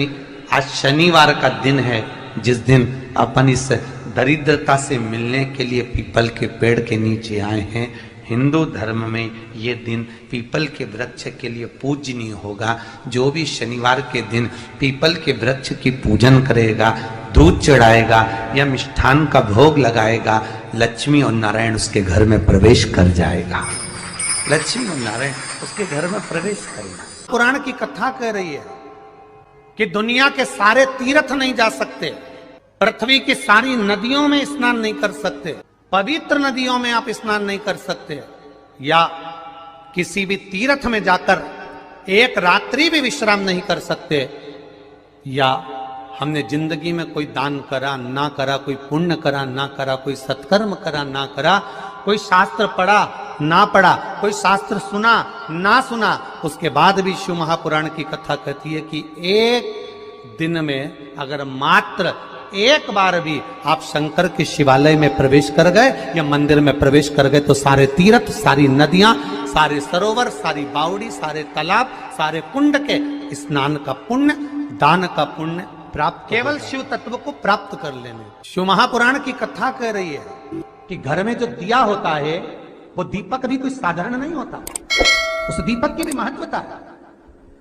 आज शनिवार का दिन है, जिस दिन अपन इस दरिद्रता से मिलने के लिए पीपल के पेड़ के नीचे आए हैं। हिंदू धर्म में ये दिन पीपल के वृक्ष के लिए पूजनीय होगा। जो भी शनिवार के दिन पीपल के वृक्ष की पूजन करेगा, दूध चढ़ाएगा या मिष्ठान का भोग लगाएगा, लक्ष्मी और नारायण उसके घर में प्रवेश कर जाएगा। लक्ष्मी और नारायण उसके घर में प्रवेश करेगा। पुराण की कथा कह रही है कि दुनिया के सारे तीर्थ नहीं जा सकते, पृथ्वी की सारी नदियों में स्नान नहीं कर सकते, पवित्र नदियों में आप स्नान नहीं कर सकते, या किसी भी तीर्थ में जाकर एक रात्रि भी विश्राम नहीं कर सकते, या हमने जिंदगी में कोई दान करा ना करा, कोई पुण्य करा ना करा, कोई सत्कर्म करा ना करा, कोई शास्त्र पढ़ा ना पढ़ा, कोई शास्त्र सुना ना सुना, उसके बाद भी शिव महापुराण की कथा कहती है कि एक दिन में अगर मात्र एक बार भी आप शंकर के शिवालय में प्रवेश कर गए या मंदिर में प्रवेश कर गए तो सारे तीर्थ, सारी नदियां, सारे सरोवर, सारी बावड़ी, सारे तालाब, सारे कुंड के स्नान का पुण्य, दान का पुण्य प्राप्त, केवल शिव तत्व को प्राप्त कर लेने। शिव महापुराण की कथा कह रही है कि घर में जो दिया होता है वो दीपक भी कोई साधारण नहीं होता, उस दीपक की भी महत्वता है,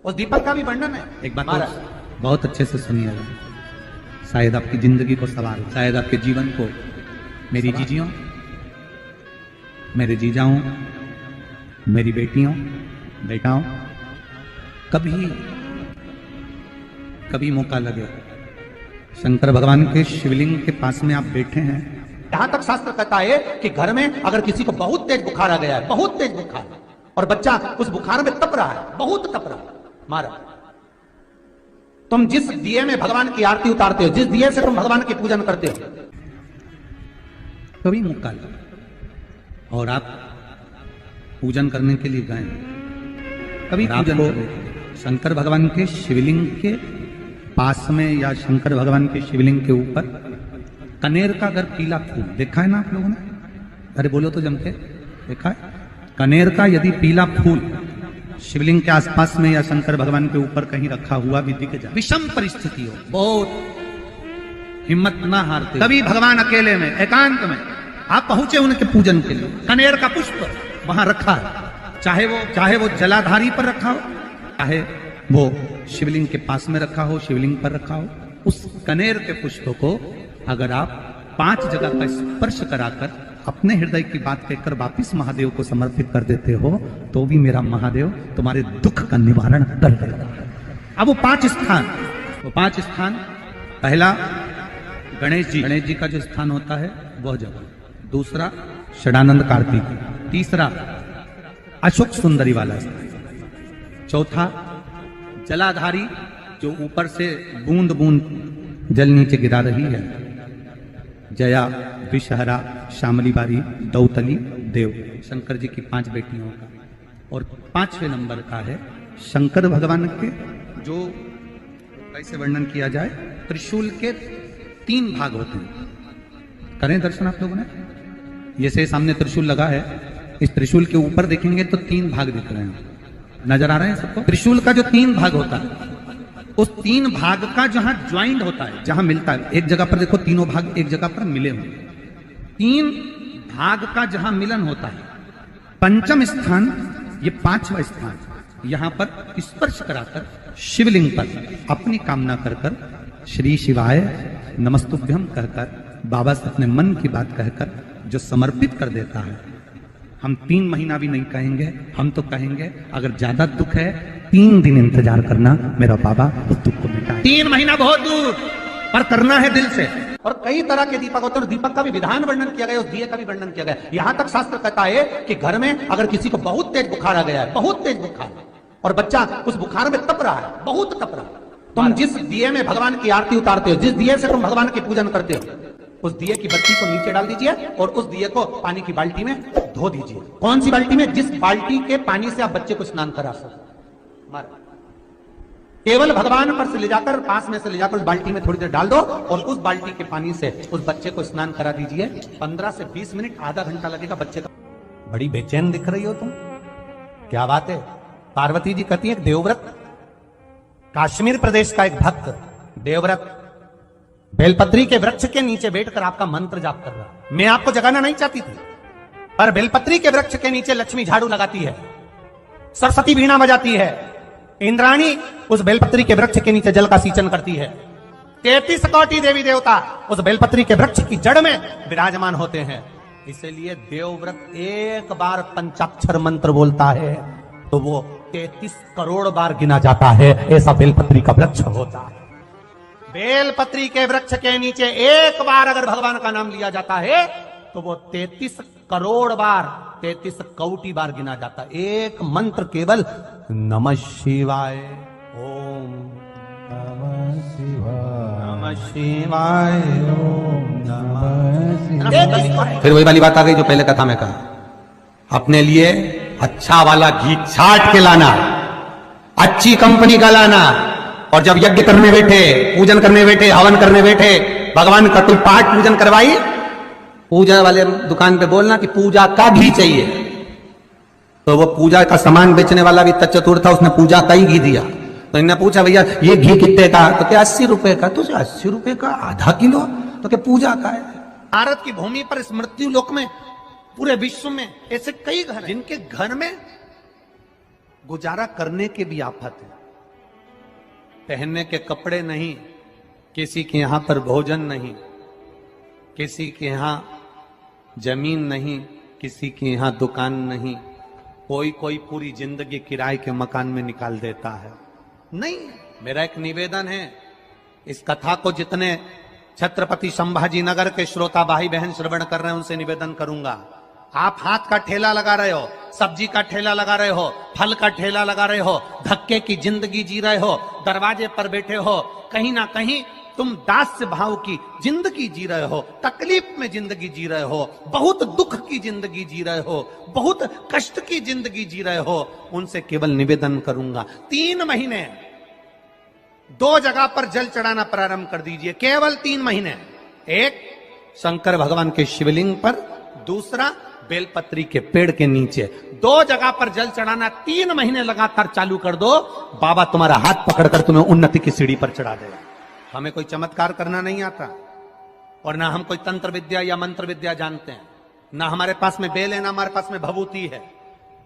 उस दीपक का भी वर्णन है। एक बात बहुत अच्छे से सुनिएगा, शायद आपकी जिंदगी को सवार, शायद आपके जीवन को। मेरी जीजियों, मेरे जीजाओं, मेरी बेटियों, बेटाओं, कभी मौका लगे, शंकर भगवान के शिवलिंग के पास में आप बैठे हैं। यहां तक शास्त्र कहता है कि घर में अगर किसी को बहुत तेज बुखार आ गया है, बहुत तेज बुखार, और बच्चा उस बुखार में तप रहा है, बहुत तप रहा है, मारा, तुम जिस दिए में भगवान की आरती उतारते हो, जिस दिए से तुम भगवान की पूजन करते हो, कभी मौका लगे और आप पूजन करने के लिए गए, कभी आपको शंकर भगवान के शिवलिंग के पास में या शंकर भगवान के शिवलिंग के ऊपर कनेर का अगर पीला फूल देखा है ना आप लोगों ने, अरे बोलो तो जम के, देखा है? कनेर का यदि पीला फूल शिवलिंग के आसपास में या शंकर भगवान के ऊपर कहीं रखा हुआ भी दिख जाए, विषम परिस्थिति हो, बहुत हिम्मत ना हारते, कभी भगवान अकेले में एकांत में आप पहुंचे उनके पूजन के लिए, कनेर का पुष्प वहां रखा है, चाहे वो जलाधारी पर रखा हो, चाहे वो शिवलिंग के पास में रखा हो, शिवलिंग पर रखा हो, उस कनेर के पुष्प को अगर आप 5 जगह का स्पर्श कराकर अपने हृदय की बात कहकर वापिस महादेव को समर्पित कर देते हो तो भी मेरा महादेव तुम्हारे दुख का निवारण कर देगा। अब वो 5 स्थान, पहला गणेश जी का जो स्थान होता है वह जगह, दूसरा षडानंद कार्तिक, तीसरा अशोक सुंदरी वाला स्थान, चौथा जलाधारी जो ऊपर से बूंद बूंद जल नीचे गिरा रही है, जया, विषहरा, शामली बारी, दौतली, देव, शंकर जी की 5 बेटियों का, और 5वें नंबर का है शंकर भगवान के, जो कैसे वर्णन किया जाए, त्रिशूल के 3 भाग होते हैं। करें दर्शन आप लोगों ने, जैसे सामने त्रिशूल लगा है, इस त्रिशूल के ऊपर देखेंगे तो 3 भाग दिख रहे हैं, नजर आ रहे हैं सबको? त्रिशूल का जो 3 भाग होता है, उस 3 भाग का जहां ज्वाइंट होता है, जहां मिलता है, एक जगह पर देखो तीनों भाग एक जगह पर मिले हुए, 3 भाग का जहां मिलन होता है, पंचम स्थान, ये 5वां स्थान, यहां पर स्पर्श कराकर शिवलिंग पर अपनी कामना कर श्री शिवाय नमस्तुभ्यम कहकर बाबा से अपने मन की बात कहकर जो समर्पित कर देता है, हम 3 महीना भी नहीं कहेंगे, हम तो कहेंगे अगर ज्यादा दुख है 3 दिन इंतजार करना, मेरा बाबा उस दुख को मिटाए। 3 महीना बहुत दूर, पर करना है दिल से। और कई तरह के दीपक होते हैं, दीपक का भी विधान वर्णन किया गया, उस दिए का भी वर्णन किया गया। यहां तक शास्त्र कहता है कि घर में अगर किसी को बहुत तेज बुखार आ गया है, बहुत तेज बुखार, और बच्चा उस बुखार में तप रहा है, बहुत तप रहा है, तुम जिस दिए में भगवान की आरती उतारते हो, जिस दिए से तुम भगवान की पूजन करते हो, उस दिए की बत्ती को नीचे डाल दीजिए और उस दिए को पानी की बाल्टी में धो दीजिए। कौन सी बाल्टी में? जिस बाल्टी के पानी से आप बच्चे को स्नान करा सको। केवल भगवान पर से ले जाकर, पास में से ले जाकर उस बाल्टी में थोड़ी देर डाल दो और उस बाल्टी के पानी से उस बच्चे को स्नान करा दीजिए। 15 से 20 मिनट, आधा घंटा लगेगा बच्चे का। बड़ी बेचैन दिख रही हो तुम, क्या बात है? पार्वती जी कहती है देवव्रत कश्मीर प्रदेश का एक भक्त देवव्रत बेलपत्री के वृक्ष के नीचे बैठकर आपका मंत्र जाप कर रहा। मैं आपको जगाना नहीं चाहती थी, पर बेलपत्री के वृक्ष के नीचे लक्ष्मी झाड़ू लगाती है, सरस्वती वीणा बजाती है, इंद्राणी उस बेलपत्री के वृक्ष के नीचे जल का सींचन करती है, 33 कोटि देवी देवता उस बेलपत्री के वृक्ष की जड़ में विराजमान होते हैं। इसलिए देवव्रत एक बार पंचाक्षर मंत्र बोलता है तो वो 33 करोड़ बार गिना जाता है। ऐसा बेलपत्री का वृक्ष होता है। बेलपत्री के वृक्ष के नीचे एक बार अगर भगवान का नाम लिया जाता है तो वो 33 करोड़ बार 33 कोटि बार गिना जाता है। एक मंत्र केवल नमः शिवाय, ओम नमः शिवाय, ओम नमः शिवाय। फिर वही वाली बात आ गई जो पहले कथा में कहा, अपने लिए अच्छा वाला घी छाट के लाना, अच्छी कंपनी का लाना, और जब यज्ञ करने बैठे, पूजन करने बैठे, हवन करने बैठे, भगवान का कोई पाठ पूजन करवाई, पूजा वाले दुकान पे बोलना कि पूजा का घी चाहिए। तो वो पूजा का सामान बेचने वाला भी तच्चतुर था, उसने पूजा का ही घी दिया। तो इन्होंने पूछा भैया ये घी कितने का? तो क्या 80 रुपए का? तो 80 रुपए का आधा किलो? तो क्या पूजा का है? भारत की भूमि पर इस मृत्यु लोक में पूरे विश्व में ऐसे कई घर हैं जिनके घर में गुजारा करने के भी आफत है। पहनने के कपड़े नहीं, किसी के यहां पर भोजन नहीं, किसी के यहां जमीन नहीं, किसी के यहां दुकान नहीं, कोई पूरी जिंदगी किराए के मकान में निकाल देता है। नहीं, मेरा एक निवेदन है, इस कथा को जितने छत्रपति संभाजी नगर के श्रोता भाई बहन श्रवण कर रहे हैं उनसे निवेदन करूंगा, आप हाथ का ठेला लगा रहे हो, सब्जी का ठेला लगा रहे हो, फल का ठेला लगा रहे हो, धक्के की जिंदगी जी रहे हो, दरवाजे पर बैठे हो, कहीं ना कहीं तुम दास्य भाव की जिंदगी जी रहे हो, तकलीफ में जिंदगी जी रहे हो, बहुत दुख की जिंदगी जी रहे हो, बहुत कष्ट की जिंदगी जी रहे हो, उनसे केवल निवेदन करूंगा 3 महीने 2 जगह पर जल चढ़ाना प्रारंभ कर दीजिए। केवल 3 महीने, एक शंकर भगवान के शिवलिंग पर, दूसरा बेलपत्री के पेड़ के नीचे, 2 जगह पर जल चढ़ाना 3 महीने लगातार चालू कर दो। बाबा तुम्हारा हाथ पकड़कर तुम्हें उन्नति की सीढ़ी पर चढ़ा देगा। हमें कोई चमत्कार करना नहीं आता, और ना हम कोई तंत्र विद्या या मंत्र विद्या जानते हैं, ना हमारे पास में बेल है, ना हमारे पास में भभूति है।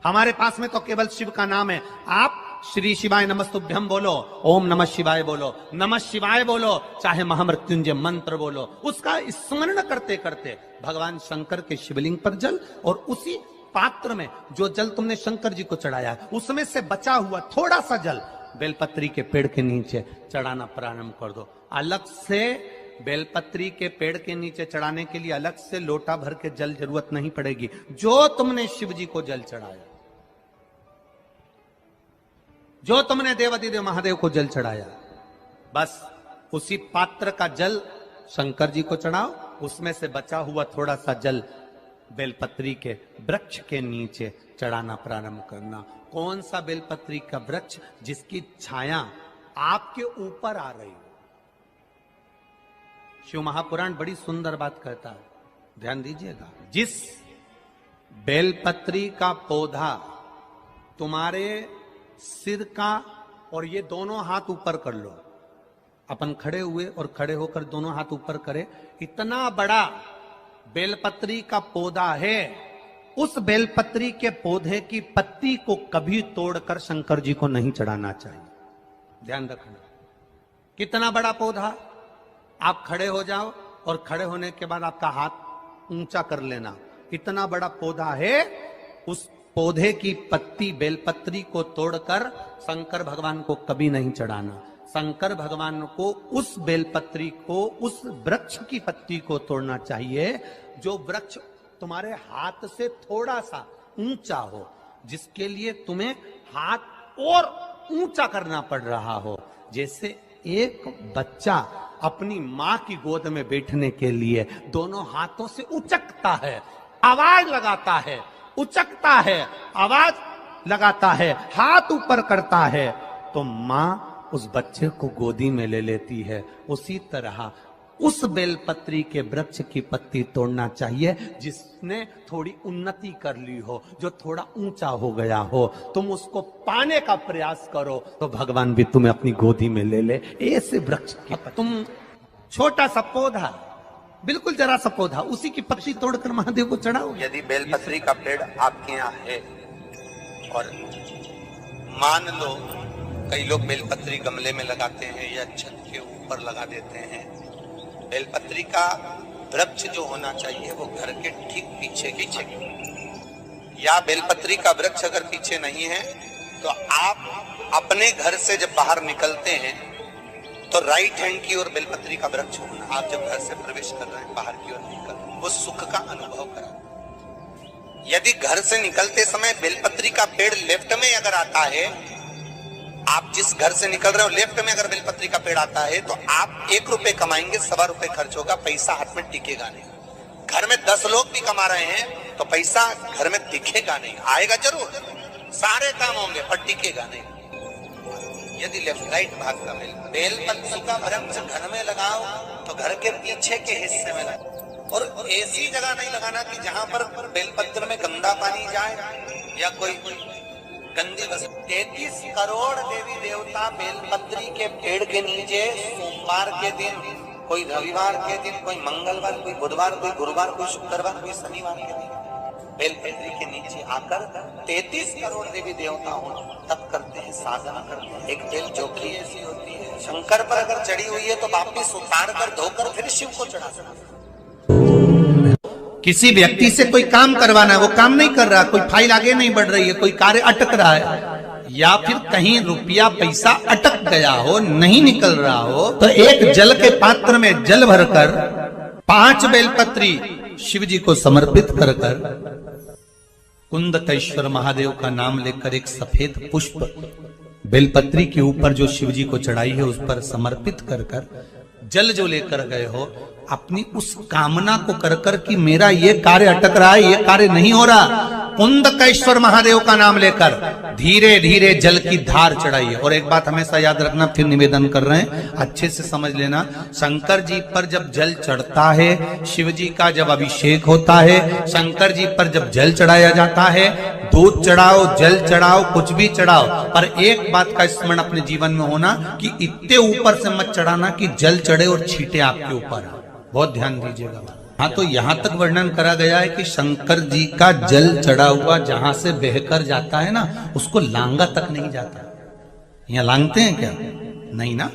हमारे पास में तो केवल शिव का नाम है। आप श्री शिवाय नमस्तुभ्यम बोलो, ओम नमः शिवाय बोलो, नमः शिवाय बोलो, चाहे महामृत्युंजय मंत्र बोलो, उसका स्मरण करते करते भगवान शंकर के शिवलिंग पर जल, और उसी पात्र में जो जल तुमने शंकर जी को चढ़ाया उसमें से बचा हुआ थोड़ा सा जल बेलपत्री के पेड़ के नीचे चढ़ाना प्रारंभ कर दो। अलग से बेलपत्री के पेड़ के नीचे चढ़ाने के लिए अलग से लोटा भर के जल जरूरत नहीं पड़ेगी। जो तुमने शिव जी को जल चढ़ाया, जो तुमने देवाधिदेव महादेव को जल चढ़ाया, बस उसी पात्र का जल शंकर जी को चढ़ाओ, उसमें से बचा हुआ थोड़ा सा जल बेलपत्री के वृक्ष के नीचे चढ़ाना प्रारंभ करना। कौन सा बेलपत्री का वृक्ष? जिसकी छाया आपके ऊपर आ रही हो। शिव महापुराण बड़ी सुंदर बात कहता है, ध्यान दीजिएगा। जिस बेलपत्री का पौधा तुम्हारे सिर का, और ये दोनों हाथ ऊपर कर लो, अपन खड़े हुए और खड़े होकर दोनों हाथ ऊपर करें, इतना बड़ा बेलपत्री का पौधा है, उस बेलपत्री के पौधे की पत्ती को कभी तोड़कर शंकर जी को नहीं चढ़ाना चाहिए। ध्यान रखना, कितना बड़ा पौधा। आप खड़े हो जाओ और खड़े होने के बाद आपका हाथ ऊंचा कर लेना, इतना बड़ा पौधा है, उस पौधे की पत्ती बेलपत्री को तोड़कर शंकर भगवान को कभी नहीं चढ़ाना। शंकर भगवान को उस बेलपत्री को, उस वृक्ष की पत्ती को तोड़ना चाहिए जो वृक्ष तुम्हारे हाथ से थोड़ा सा ऊंचा हो, जिसके लिए तुम्हें हाथ और ऊंचा करना पड़ रहा हो। जैसे एक बच्चा अपनी मां की गोद में बैठने के लिए दोनों हाथों से उचकता है, आवाज लगाता है, उचकता है, आवाज लगाता है, हाथ ऊपर करता है, तो मां उस बच्चे को गोदी में ले लेती है। उसी तरह उस बेलपत्री के वृक्ष की पत्ती तोड़ना चाहिए जिसने थोड़ी उन्नति कर ली हो, जो थोड़ा ऊंचा हो गया हो। तुम उसको पाने का प्रयास करो तो भगवान भी तुम्हें अपनी गोदी में ले ले। ऐसे वृक्ष की तुम छोटा सा पौधा, बिल्कुल जरा सा पौधा, उसी की पत्ती तोड़कर महादेव को चढ़ाओ। यदि बेलपत्री का पेड़ आपके यहाँ है और मान लो कई लोग बेलपत्री गमले में लगाते हैं या छत के ऊपर लगा देते हैं, बेलपत्री का वृक्ष जो होना चाहिए वो घर के ठीक पीछे पीछे, या बेलपत्री का वृक्ष अगर पीछे नहीं है तो आप अपने घर से जब बाहर निकलते हैं तो राइट हैंड की ओर बेलपत्री का वृक्ष होना। आप जब घर से प्रवेश कर रहे हैं बाहर की ओर निकल, वो सुख का अनुभव करा। यदि घर से निकलते समय बेलपत्री का पेड़ लेफ्ट में अगर आता है, आप जिस घर से निकल रहे हो लेफ्ट में अगर बेलपत्री का पेड़ आता है तो आप 1 रुपए कमाएंगे, 1.25 रुपए खर्च होगा, पैसा हाथ में टिकेगा नहीं। घर में 10 लोग भी कमा रहे हैं तो पैसा घर में दिखेगा नहीं, आएगा जरूर, सारे काम होंगे पर टिकेगा नहीं। यदि लेफ्ट राइट भाग का बेलपत्री का वृक्ष घर में लगाओ तो घर के पीछे के हिस्से में लगाओ, और ऐसी जगह नहीं लगाना कि जहां पर बेलपत्र में गंदा पानी जाए या कोई गंदी वस्तु। 33 करोड़ देवी देवता बेलपत्री के पेड़ के नीचे सोमवार के दिन, कोई रविवार के दिन, कोई मंगलवार, कोई बुधवार, कोई गुरुवार, कोई शुक्रवार, कोई शनिवार के दिन बेलपत्री के नीचे आकर 33 करोड़ देवी देवता हो तब करते हैं, साधना करते हैं। एक बेल जोखी ऐसी होती है, शंकर पर अगर चढ़ी हुई है तो वापिस उतार कर धोकर फिर शिव को चढ़ा सकते हैं। किसी व्यक्ति से कोई काम करवाना है, वो काम नहीं कर रहा, कोई फाइल आगे नहीं बढ़ रही है, कोई कार्य अटक रहा है, या फिर कहीं रुपया पैसा अटक गया हो, नहीं निकल रहा हो, तो एक जल के पात्र में जल भरकर 5 बेलपत्री शिव जी को समर्पित कर कुंदकेश्वर महादेव का नाम लेकर एक सफेद पुष्प बेलपत्री के ऊपर जो शिव जी को चढ़ाई है उस पर समर्पित कर जल जो लेकर गए हो, अपनी उस कामना को कर कि मेरा ये कार्य अटक रहा है, ये कार्य नहीं हो रहा, कुंदकेश्वर महादेव का नाम लेकर धीरे धीरे जल की धार चढ़ाइए। और एक बात हमेशा याद रखना, फिर निवेदन कर रहे हैं, अच्छे से समझ लेना, शंकर जी पर जब जल चढ़ता है, शिव जी का जब अभिषेक होता है, शंकर जी पर जब जल चढ़ाया जाता है, दूध चढ़ाओ, जल चढ़ाओ, कुछ भी चढ़ाओ, पर एक बात का स्मरण अपने जीवन में होना कि इतने ऊपर से मत चढ़ाना कि जल चढ़े और छींटे आपके ऊपर। बहुत ध्यान दीजिएगा। हाँ, तो यहाँ तक वर्णन करा गया है कि शंकर जी का जल चढ़ा हुआ जहां से बहकर जाता है ना, उसको लांगा तक नहीं जाता। यहाँ लांगते हैं क्या? नहीं ना,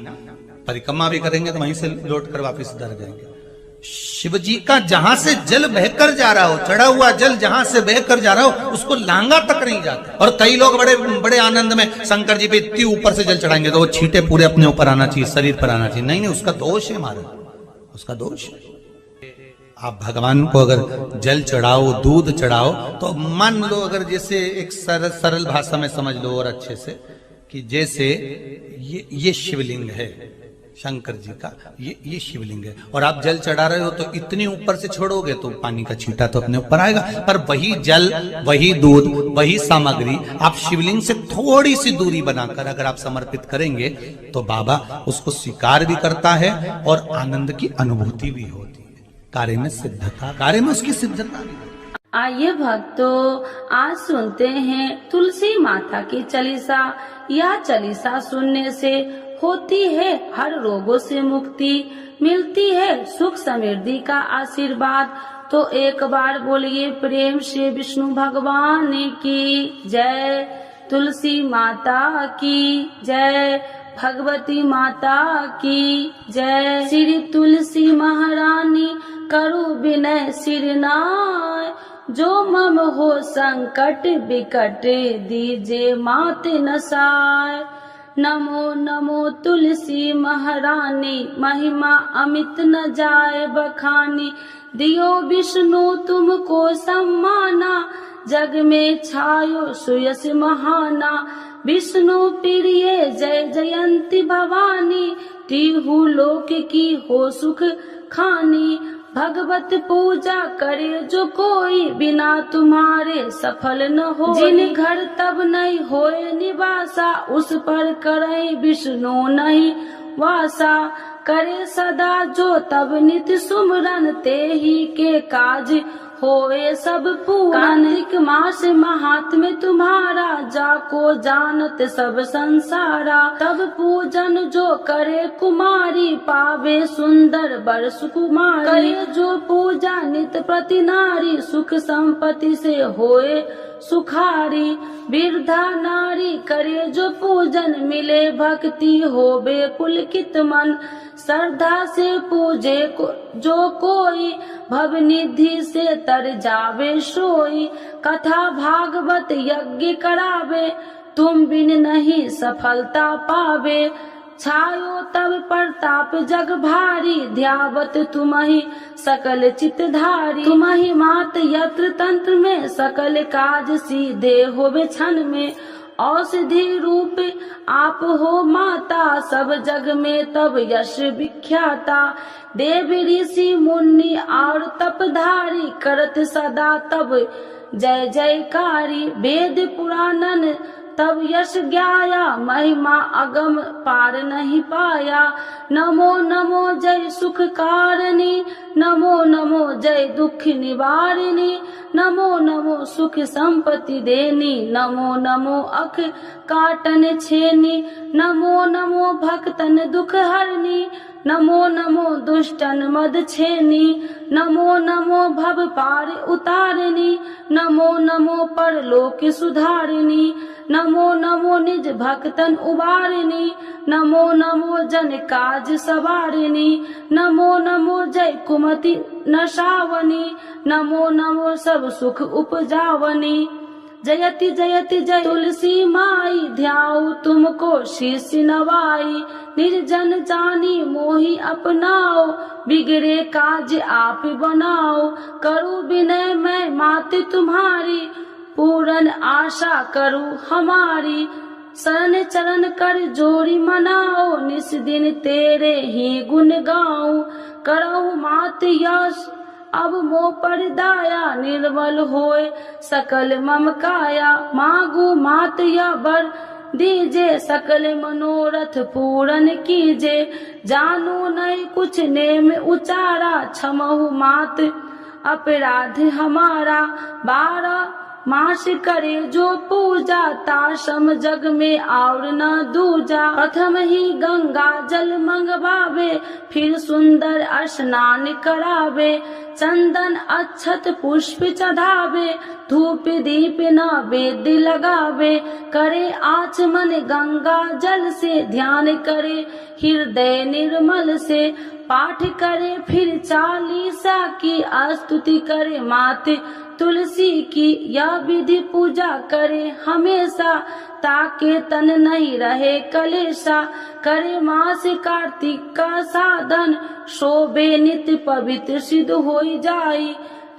परिक्रमा भी करेंगे तो वहीं से लौट कर वापिस उधर जाएंगे। शिव जी का जहां से जल बहकर जा रहा हो, चढ़ा हुआ जल जहां से बहकर जा रहा हो, उसको लांगा तक नहीं जाता। और कई लोग बड़े बड़े आनंद में शंकर जी पे इतनी ऊपर से जल चढ़ाएंगे तो वो छींटे पूरे अपने ऊपर आना चाहिए, शरीर पर आना चाहिए। नहीं नहीं, उसका दोष है हमारा, उसका दोष। आप भगवान को अगर जल चढ़ाओ, दूध चढ़ाओ, तो मान लो अगर जैसे एक सरल भाषा में समझ लो और अच्छे से, कि जैसे ये शिवलिंग है शंकर जी का, ये शिवलिंग है, और आप जल चढ़ा रहे हो तो इतनी ऊपर से छोड़ोगे तो पानी का छींटा तो अपने ऊपर आएगा, पर वही जल, वही दूध, वही सामग्री आप शिवलिंग से थोड़ी सी दूरी बनाकर अगर आप समर्पित करेंगे तो बाबा उसको स्वीकार भी करता है और आनंद की अनुभूति भी होती है, कार्य में सिद्धता, कार्य में उसकी सिद्धता भी। आइए भक्तों, आज सुनते हैं तुलसी माता की चालीसा। यह चालीसा सुनने से होती है हर रोगों से मुक्ति, मिलती है सुख समृद्धि का आशीर्वाद। तो एक बार बोलिए प्रेम से विष्णु भगवान की जय, तुलसी माता की जय, भगवती माता की जय। श्री तुलसी महारानी करो विनय सिरनाय, जो मम हो संकट विकट दीजे माते नसाय। नमो नमो तुलसी महारानी, महिमा अमित न जाए बखानी, दियो विष्णु तुमको सम्माना, जग में छायो सुयस महाना। विष्णु प्रिय जय जयंती भवानी, तिहु लोक की हो सुख खानी। भगवत पूजा करे जो कोई, बिना तुम्हारे सफल न हो। जिन घर तब नहीं होए निवासा, उस पर करे विष्णु नहीं वासा। करे सदा जो तब नित सुमरन, ते ही के काज होए सब पूरन। कार्तिक मास महात्म्य तुम्हारा, जाको जानत सब संसारा। तब पूजन जो करे कुमारी, पावे सुंदर बर सुकुमारी। करे जो पूजा नित प्रति नारी, सुख संपत्ति से होए सुखारी। वृद्धा नारी करे जो पूजन, मिले भक्ति होबे पुलकित मन। श्रद्धा से पूजे जो कोई, भव निधि से तर जावे सोई। कथा भागवत यज्ञ करावे, तुम बिन नहीं सफलता पावे। छायो तब प्रताप जग भारी, ध्यावत तुम्हि सकल चितधारी। तुम्हि मात यत्र तंत्र में, सकल काज सीधे होवे क्षण में। औषधि रूप आप हो माता, सब जग में तब यश विख्याता। देव ऋषि मुनि और तपधारी, करत सदा तब जय जयकारी। वेद पुराणन तब यश ज्ञाया, महिमा अगम पार नहीं पाया। नमो नमो जय सुख कारिणी, नमो नमो जय दुख निवारिणी। नमो नमो सुख संपत्ति देनी, नमो नमो अख काटन छेनी। नमो नमो भक्तन दुख हरनी, नमो नमो दुष्टन मद छेनी। नमो नमो भव पार उतारिणी, नमो नमो परलोक सुधारिणी। नमो नमो निज भक्तन उबारिणी, नमो नमो जन काज सवारिणी। नमो नमो जय कुमति नशावनी, नमो नमो सब सुख उपजावनी। जयति जयति जय तुलसी माई, ध्याऊ तुमको शीश नवाई। निर्जन जानी मोहि अपनाओ, बिगड़े काज आप बनाओ। करूँ विनय मैं माते तुम्हारी, पूरन आशा करूँ हमारी। शरण चरण कर जोड़ी मनाओ, निस दिन तेरे ही गुण गाऊं। करहु मात यश अब मोह पर दाया, निर्मल होए सकल मम काया। मांगू मात या बर दीजे, सकल मनोरथ पूरन कीजे। जानू नहीं कुछ नेम उचारा, क्षमहु मात अपराध हमारा। 12 मास करे जो पूजा, ताशम जग में और न दूजा। प्रथम ही गंगा जल मंगवावे, फिर सुंदर स्नान करावे। चंदन अक्षत पुष्प चढ़ावे, धूप दीप नैवेद्य लगावे। करे आचमन गंगा जल से, ध्यान करे हृदय निर्मल से। पाठ करे फिर 40 की, स्तुति करे माते तुलसी की। यह विधि पूजा करे हमेशा, ताके तन नहीं रहे कलेशा। करे मास कार्तिक का साधन, शोभे नित्य पवित्र सिद्ध होई जाई।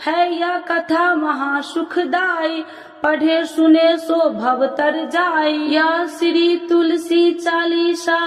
है यह कथा महासुखदाई, पढ़े सुने सो भव तर जाई। यह श्री तुलसी चालीसा,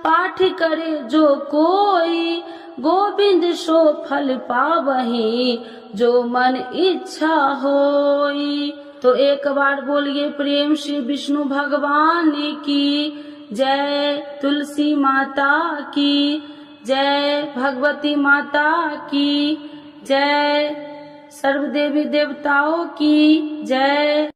पाठ करे जो कोई। गोविंद सो फल पावही, जो मन इच्छा होई। तो एक बार बोलिए प्रेम श्री विष्णु भगवान की जय। तुलसी माता की जय, भगवती माता की जय, सर्व देवी देवताओं की जय।